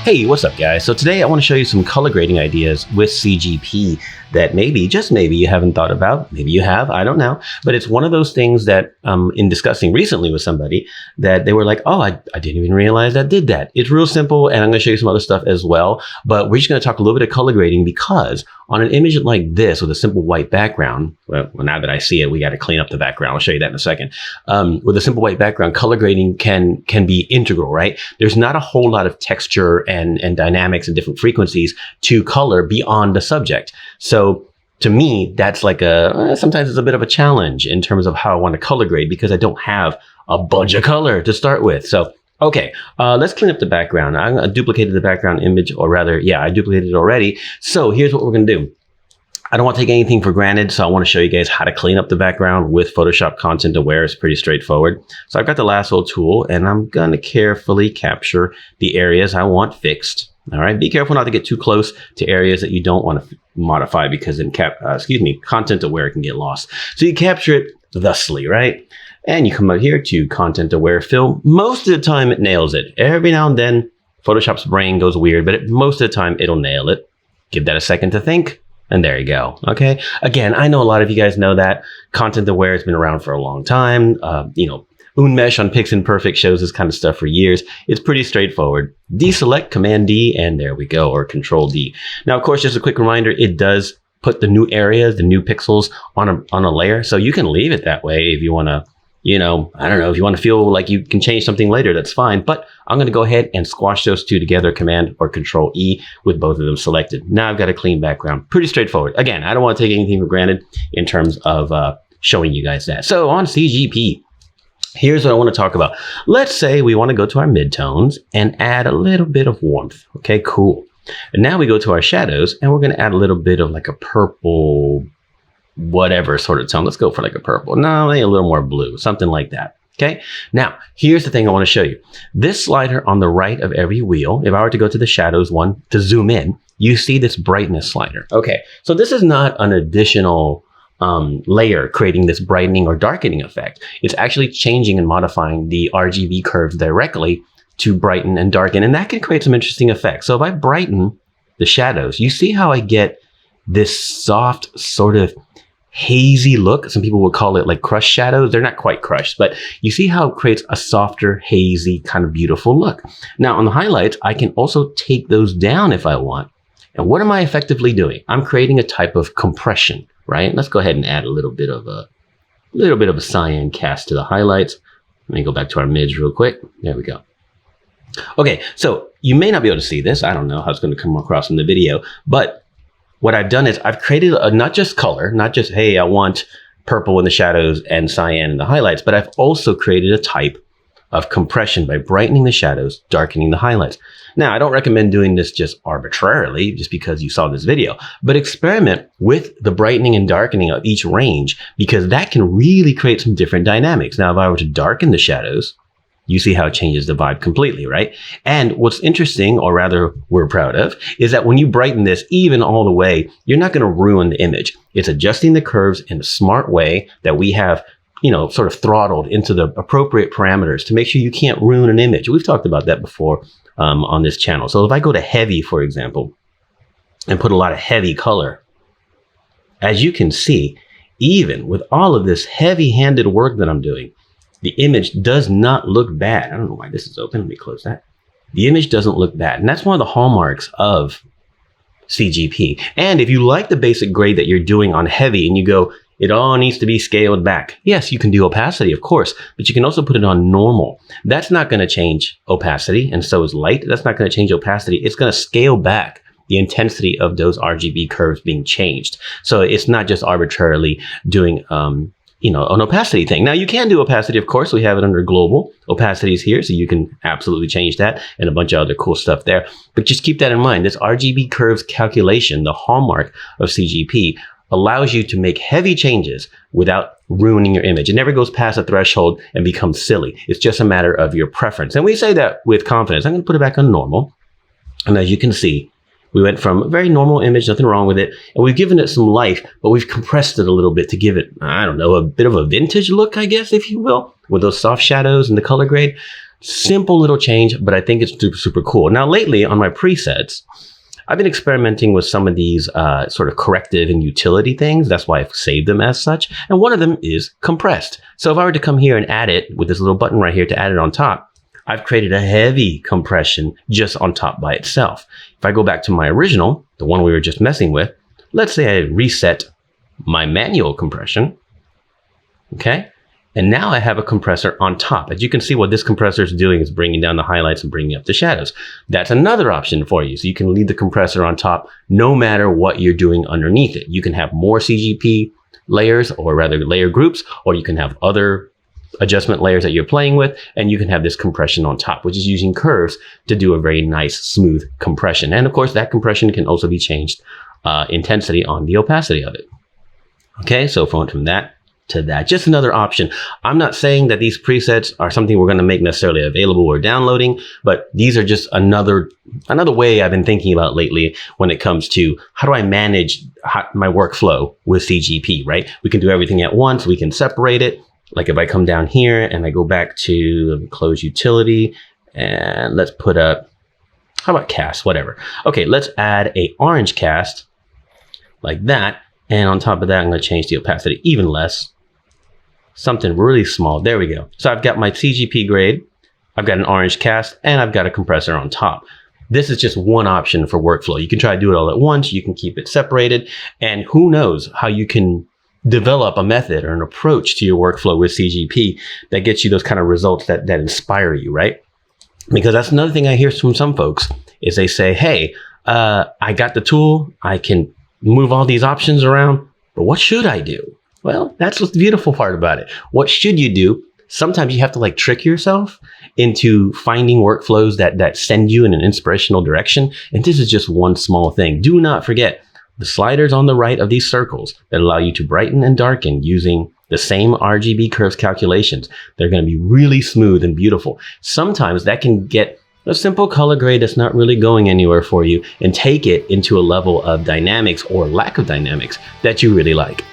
Hey, what's up guys? So today I want to show you some color grading ideas with CGP that maybe, just maybe, you haven't thought about. Maybe you have, I don't know. But it's one of those things that in discussing recently with somebody that they were like, oh, I didn't even realize I did that. It's real simple, and I'm going to show you some other stuff as well. But we're just going to talk a little bit of color grading because on an image like this with a simple white background, well now that I see it, we got to clean up the background. I'll show you that in a second. With a simple white background, color grading can be integral, right? There's not a whole lot of texture and dynamics and different frequencies to color beyond the subject. So to me, that's like sometimes it's a bit of a challenge in terms of how I want to color grade because I don't have a bunch of color to start with. So, okay, let's clean up the background. I duplicated the background image, or rather, yeah, I duplicated it already. So here's what we're going to do. I don't want to take anything for granted, so I want to show you guys how to clean up the background with Photoshop Content Aware. It's pretty straightforward. So I've got the lasso tool, and I'm going to carefully capture the areas I want fixed. All right, be careful not to get too close to areas that you don't want to modify because in Content Aware can get lost. So you capture it thusly, right? And you come out here to Content Aware Fill. Most of the time it nails it. Every now and then Photoshop's brain goes weird, but most of the time it'll nail it. Give that a second to think. And there you go. Okay. Again, I know a lot of you guys know that Content Aware has been around for a long time. Unmesh on Pixelperfect shows this kind of stuff for years. It's pretty straightforward. Deselect, Command D, and there we go, or Control D. Now, of course, just a quick reminder, it does put the new areas, the new pixels on a layer. So you can leave it that way if you want to, I don't know, if you want to feel like you can change something later, that's fine. But I'm going to go ahead and squash those two together, Command or Control E, with both of them selected. Now I've got a clean background. Pretty straightforward. Again, I don't want to take anything for granted in terms of showing you guys that. So on CGP, here's what I want to talk about. Let's say we want to go to our midtones and add a little bit of warmth. Okay, cool. And now we go to our shadows and we're going to add a little bit of like a purple, whatever sort of tone. Let's go for like a purple. No, maybe a little more blue, something like that. Okay. Now, here's the thing I want to show you. This slider on the right of every wheel, if I were to go to the shadows one to zoom in, you see this brightness slider. Okay. So this is not an additional layer creating this brightening or darkening effect. It's actually changing and modifying the RGB curves directly to brighten and darken. And that can create some interesting effects. So if I brighten the shadows, you see how I get this soft sort of hazy look. Some people would call it like crushed shadows. They're not quite crushed, but you see how it creates a softer, hazy, kind of beautiful look. Now on the highlights, I can also take those down if I want. And what am I effectively doing? I'm creating a type of compression, right? Let's go ahead and add a little bit of a cyan cast to the highlights. Let me go back to our mids real quick. There we go. Okay, so you may not be able to see this. I don't know how it's going to come across in the video, but what I've done is I've created not just color, not just, hey, I want purple in the shadows and cyan in the highlights, but I've also created a type of compression by brightening the shadows, darkening the highlights. Now, I don't recommend doing this just arbitrarily, just because you saw this video, but experiment with the brightening and darkening of each range, because that can really create some different dynamics. Now, if I were to darken the shadows, you see how it changes the vibe completely, right? And what's interesting, or rather we're proud of, is that when you brighten this even all the way, you're not going to ruin the image. It's adjusting the curves in a smart way that we have, sort of throttled into the appropriate parameters to make sure you can't ruin an image. We've talked about that before on this channel. So if I go to heavy, for example, and put a lot of heavy color, as you can see, even with all of this heavy-handed work that I'm doing, the image does not look bad. I don't know why this is open. Let me close that. The image doesn't look bad. And that's one of the hallmarks of CGP. And if you like the basic grade that you're doing on heavy and you go, it all needs to be scaled back. Yes, you can do opacity, of course, but you can also put it on normal. That's not going to change opacity, and so is light. That's not going to change opacity. It's going to scale back the intensity of those RGB curves being changed. So it's not just arbitrarily doing an opacity thing. Now you can do opacity, of course. We have it under global. Opacity is here, so you can absolutely change that and a bunch of other cool stuff there. But just keep that in mind. This RGB curves calculation, the hallmark of CGP, allows you to make heavy changes without ruining your image. It never goes past a threshold and becomes silly. It's just a matter of your preference. And we say that with confidence. I'm going to put it back on normal. And as you can see, we went from a very normal image, nothing wrong with it, and we've given it some life, but we've compressed it a little bit to give it, I don't know, a bit of a vintage look, I guess, if you will, with those soft shadows and the color grade. Simple little change, but I think it's super, super cool. Now, lately on my presets, I've been experimenting with some of these sort of corrective and utility things. That's why I've saved them as such. And one of them is compressed. So if I were to come here and add it with this little button right here to add it on top, I've created a heavy compression just on top by itself. If I go back to my original, the one we were just messing with, let's say I reset my manual compression. Okay. And now I have a compressor on top. As you can see, what this compressor is doing is bringing down the highlights and bringing up the shadows. That's another option for you. So you can leave the compressor on top no matter what you're doing underneath it. You can have more CGP layers, or rather layer groups, or you can have other adjustment layers that you're playing with, and you can have this compression on top, which is using curves to do a very nice, smooth compression. And of course, that compression can also be changed intensity on the opacity of it. Okay, so from that to that, just another option. I'm not saying that these presets are something we're going to make necessarily available or downloading, but these are just another way I've been thinking about lately when it comes to how do I manage my workflow with CGP, right? We can do everything at once. We can separate it. Like if I come down here and I go back to close utility, and let's put up, how about cast, whatever. Okay, let's add a orange cast like that. And on top of that, I'm going to change the opacity even less. Something really small. There we go. So I've got my CGP grade, I've got an orange cast, and I've got a compressor on top. This is just one option for workflow. You can try to do it all at once. You can keep it separated. And who knows how you can develop a method or an approach to your workflow with CGP that gets you those kind of results that inspire you, right? Because that's another thing I hear from some folks is they say, hey, I got the tool. I can move all these options around, but what should I do? Well, that's what's the beautiful part about it. What should you do? Sometimes you have to like trick yourself into finding workflows that send you in an inspirational direction. And this is just one small thing. Do not forget the sliders on the right of these circles that allow you to brighten and darken using the same RGB curves calculations. They're going to be really smooth and beautiful. Sometimes that can get a simple color grade that's not really going anywhere for you and take it into a level of dynamics or lack of dynamics that you really like.